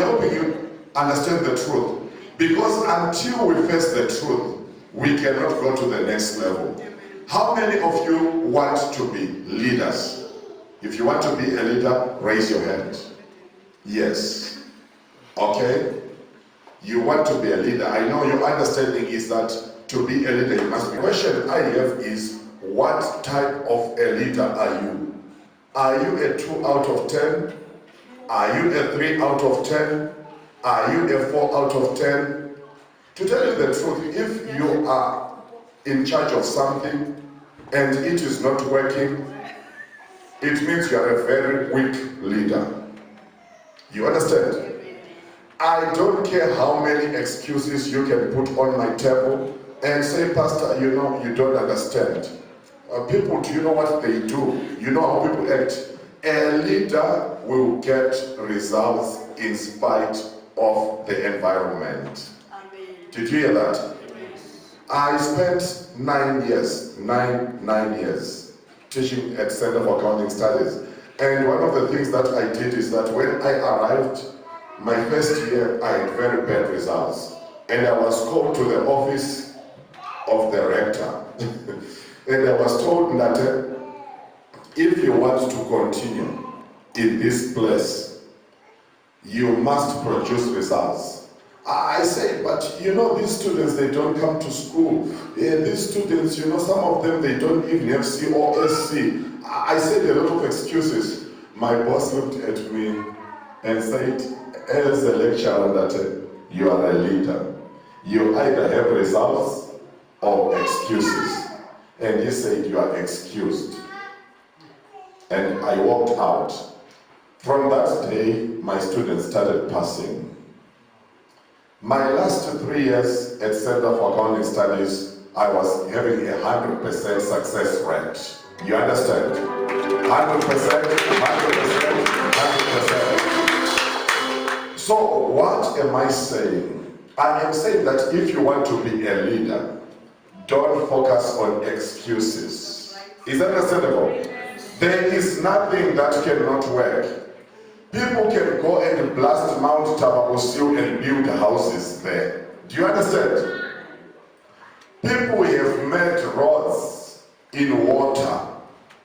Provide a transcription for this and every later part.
helping you understand the truth. Because until we face the truth, we cannot go to the next level. How many of you want to be leaders? If you want to be a leader, raise your hand. Yes. Okay? You want to be a leader. I know your understanding is that to be a leader, you must be. The question I have is, what type of a leader are you? Are you a 2 out of 10? Are you a 3 out of 10? Are you a 4 out of 10? To tell you the truth, if you are in charge of something and it is not working, it means you are a very weak leader. You understand? I don't care how many excuses you can put on my table and say, Pastor, you know, you don't understand. People, do you know what they do? You know how people act. A leader will get results in spite of the environment. Amen. Did you hear that? Amen. I spent 9 years teaching at Center for Accounting Studies. And one of the things that I did is that when I arrived, my first year, I had very bad results. And I was called to the office of the rector. And I was told that if you want to continue in this place, you must produce results. I say, but you know, these students, they don't come to school. Yeah, these students, you know, some of them, they don't even have C or SC. I said a lot of excuses. My boss looked at me and said, as a lecturer, that you are a leader. You either have results or excuses. And he said, you are excused. And I walked out. From that day, my students started passing. My last 3 years at Center for Accounting Studies, I was having 100% success rate. You understand? 100%, 100%. So what am I saying? I am saying that if you want to be a leader, don't focus on excuses. Is that understandable? There is nothing that cannot work. People can go and blast Mount Tabakosil and build houses there. Do you understand? People have made roads in water.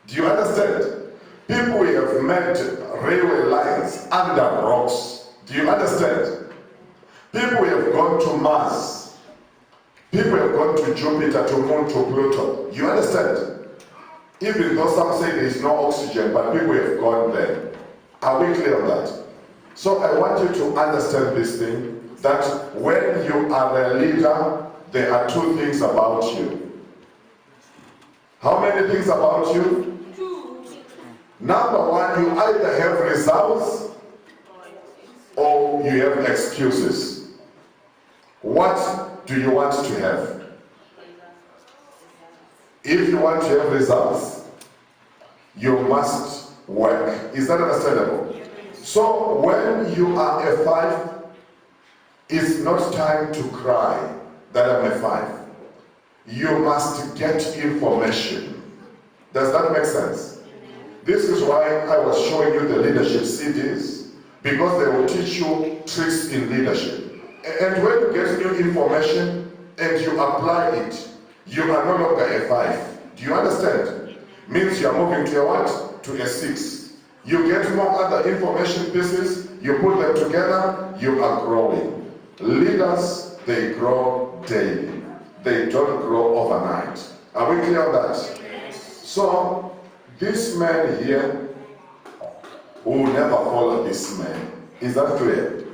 Do you understand? People have made railway lines under rocks. Do you understand? People have gone to Mars. People have gone to Jupiter, to Moon, to Pluto. You understand? Even though some say there is no oxygen, but people have gone there. Are we clear on that? So I want you to understand this thing, that when you are a leader, there are 2 things about you. How many things about you? 2. Number 1, you either have results or you have excuses. What do you want to have? If you want to have results, you must work. Is that understandable? So when you are a 5, it's not time to cry that I'm a 5. You must get information. Does that make sense? This is why I was showing you the leadership CDs, because they will teach you tricks in leadership. And when you get new information and you apply it, you are no longer a 5. Do you understand? Means you are moving to a what? To a 6. You get more other information pieces, you put them together, you are growing. Leaders, they grow daily. They don't grow overnight. Are we clear on that? So, this man here will never follow this man. Is that clear?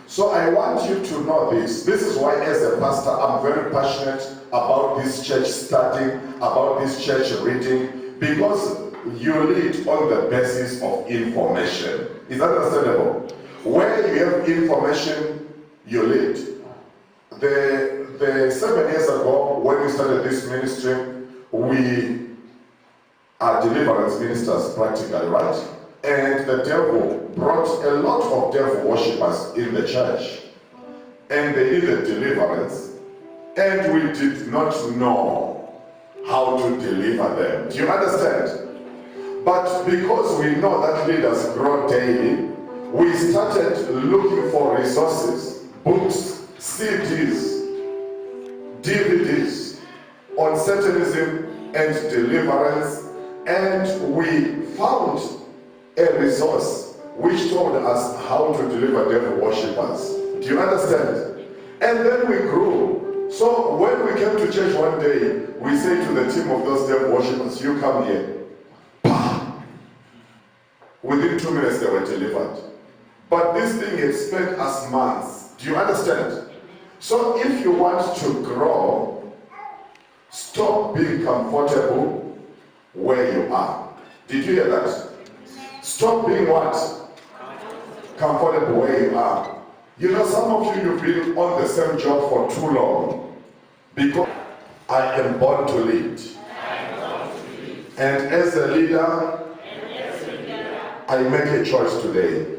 So I want you to know this. This is why as a pastor, I'm very passionate about this church studying, about this church reading, because you lead on the basis of information. Is that understandable? Where you have information, you lead. The 7 years ago, when we started this ministry, we are deliverance ministers practically, right? And the devil brought a lot of devil worshippers in the church. And they needed deliverance. And we did not know how to deliver them. Do you understand? But because we know that leaders grow daily, we started looking for resources, books, CDs, DVDs on Satanism and deliverance, and we found a resource which told us how to deliver devil worshippers. Do you understand? And then we grew. So when we came to church one day, we say to the team of those devil worshippers, you come here. Bah! Within 2 minutes they were delivered. But this thing had spent us months. Do you understand? So if you want to grow, stop being comfortable where you are. Did you hear that? Stop being what? Comfortable where you are. You know, some of you, you've been on the same job for too long because I am born to lead. And as a leader, I make a choice today.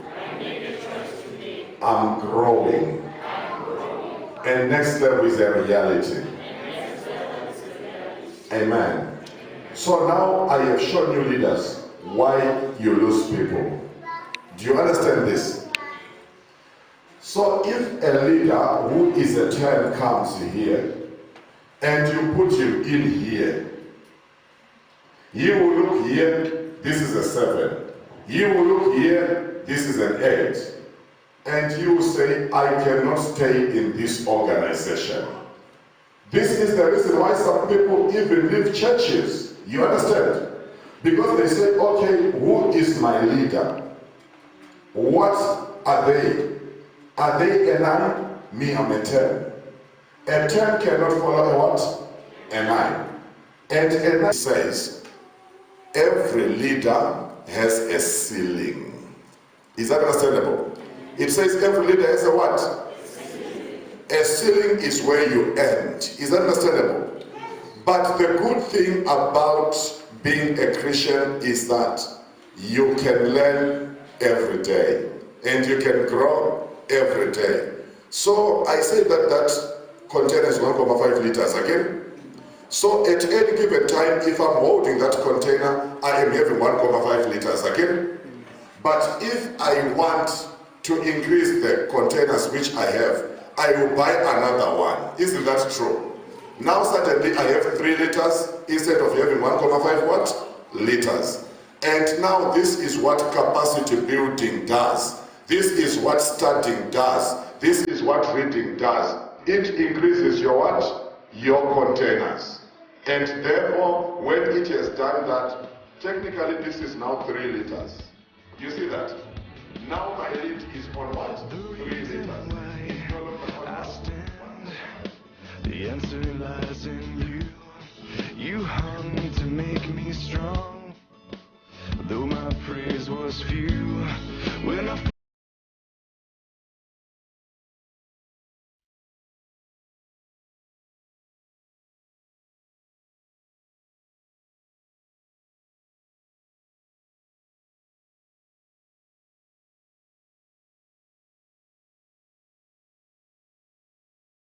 I'm growing. And next level is a reality. Amen. So now I have shown you leaders why you lose people. Do you understand this? So if a leader who is a 10 comes here and you put him in here, he will look here, this is a 7. He will look here, this is an 8. And you will say, I cannot stay in this organization. This is the reason why some people even leave churches. You understand? Because they say, okay, who is my leader? What are they? Are they a 9? Me, I'm a 10. A 10 cannot follow a what? A 9. And a 9 says, every leader has a ceiling. Is that understandable? It says every leader has a what? A ceiling is where you end. Is that understandable? But the good thing about being a Christian is that you can learn every day and you can grow every day. So I say that container is 1.5 liters again. So at any given time, if I'm holding that container, I am having 1.5 liters again. But if I want to increase the containers which I have, I will buy another one. Isn't that true? Now suddenly I have 3 liters instead of having 1.5 what? Liters. And now this is what capacity building does. This is what studying does. This is what reading does. It increases your what? Your containers. And therefore, when it has done that, technically this is now 3 liters. You see that? Now my lid is on what?